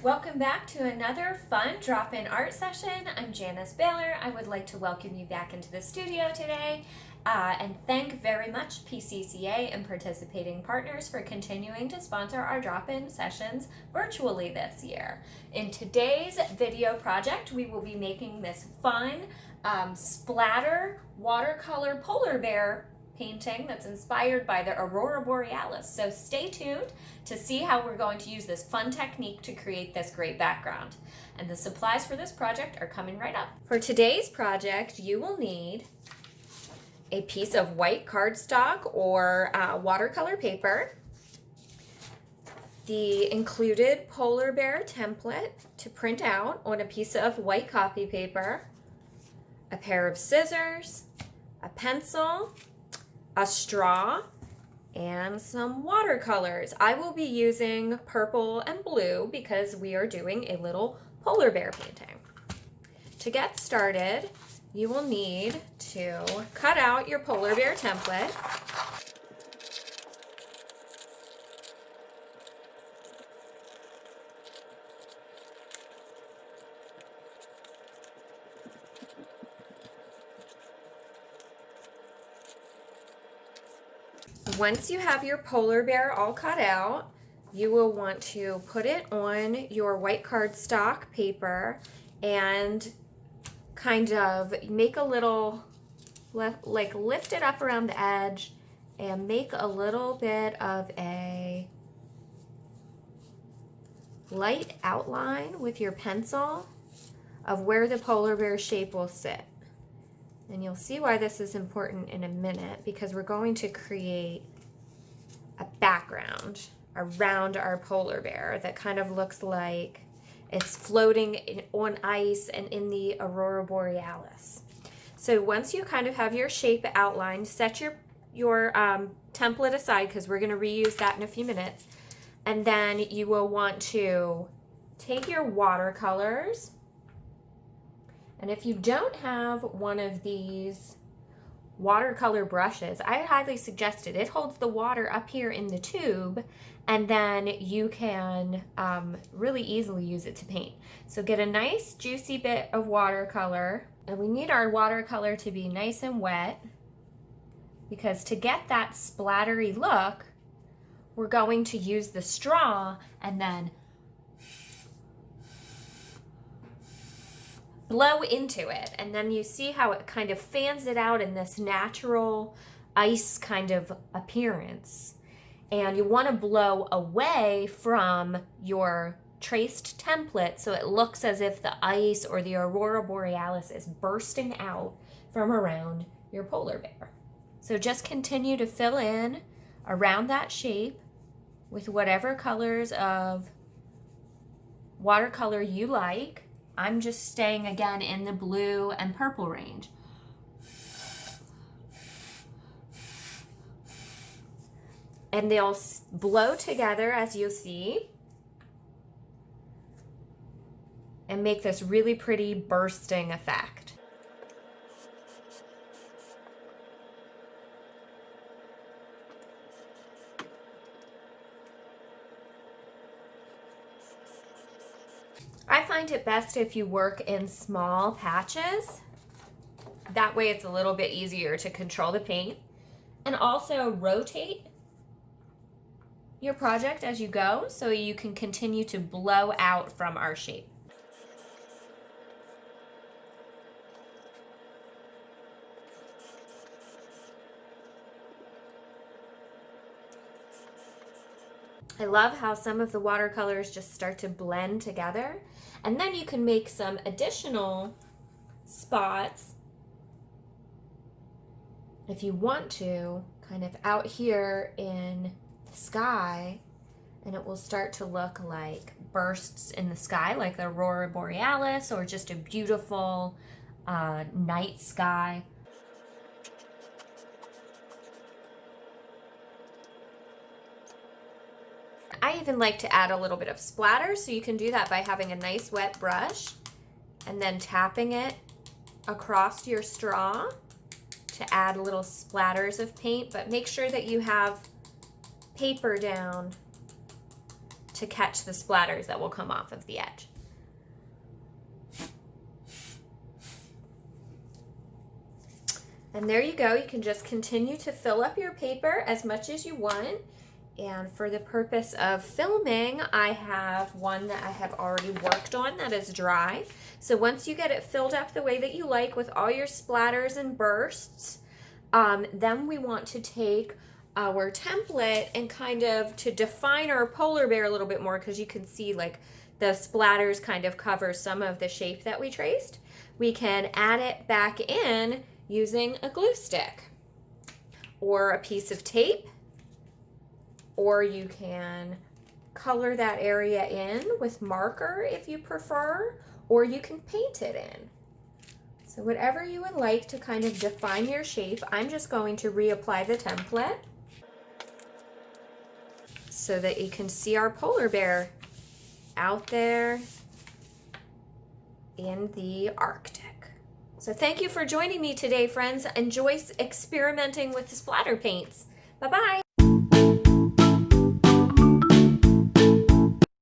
Welcome back to another fun drop-in art session. I'm Janice Baylor. I would like to welcome you back into the studio today and thank very much PCCA and participating partners for continuing to sponsor our drop-in sessions virtually this year. In today's video project, we will be making this fun splatter watercolor polar bear painting that's inspired by the Aurora Borealis. So stay tuned to see how we're going to use this fun technique to create this great background. And the supplies for this project are coming right up. For today's project, you will need a piece of white cardstock or watercolor paper, the included polar bear template to print out on a piece of white copy paper, a pair of scissors, a pencil, a straw, and some watercolors. I will be using purple and blue because we are doing a little polar bear painting. To get started, you will need to cut out your polar bear template. Once you have your polar bear all cut out, you will want to put it on your white cardstock paper and kind of make a little, like lift it up around the edge and make a little bit of a light outline with your pencil of where the polar bear shape will sit. And you'll see why this is important in a minute, because we're going to create a background around our polar bear that kind of looks like it's floating on ice and in the Aurora Borealis. So once you kind of have your shape outlined, set your template aside because we're going to reuse that in a few minutes. And then you will want to take your watercolors. And if you don't have one of these watercolor brushes, I highly suggest it. It holds the water up here in the tube, and then you can really easily use it to paint. So get a nice juicy bit of watercolor, and we need our watercolor to be nice and wet, because to get that splattery look, we're going to use the straw and then blow into it, and then you see how it kind of fans it out in this natural ice kind of appearance. And you want to blow away from your traced template so it looks as if the ice or the Aurora Borealis is bursting out from around your polar bear. So just continue to fill in around that shape with whatever colors of watercolor you like. I'm just staying again in the blue and purple range. And they'll blow together, as you'll see, and make this really pretty bursting effect. I find it best if you work in small patches. That way it's a little bit easier to control the paint. And also rotate your project as you go so you can continue to blow out from our shape. I love how some of the watercolors just start to blend together, and then you can make some additional spots if you want to, kind of out here in the sky, and it will start to look like bursts in the sky like the Aurora Borealis, or just a beautiful night sky. I even like to add a little bit of splatter, so you can do that by having a nice wet brush and then tapping it across your straw to add little splatters of paint, but make sure that you have paper down to catch the splatters that will come off of the edge. And there you go. You can just continue to fill up your paper as much as you want. And for the purpose of filming, I have one that I have already worked on that is dry. So once you get it filled up the way that you like with all your splatters and bursts, then we want to take our template and kind of to define our polar bear a little bit more, because you can see like the splatters kind of cover some of the shape that we traced. We can add it back in using a glue stick or a piece of tape, or you can color that area in with marker if you prefer, or you can paint it in. So whatever you would like to kind of define your shape. I'm just going to reapply the template so that you can see our polar bear out there in the Arctic. So thank you for joining me today, friends. Enjoy experimenting with the splatter paints. Bye-bye.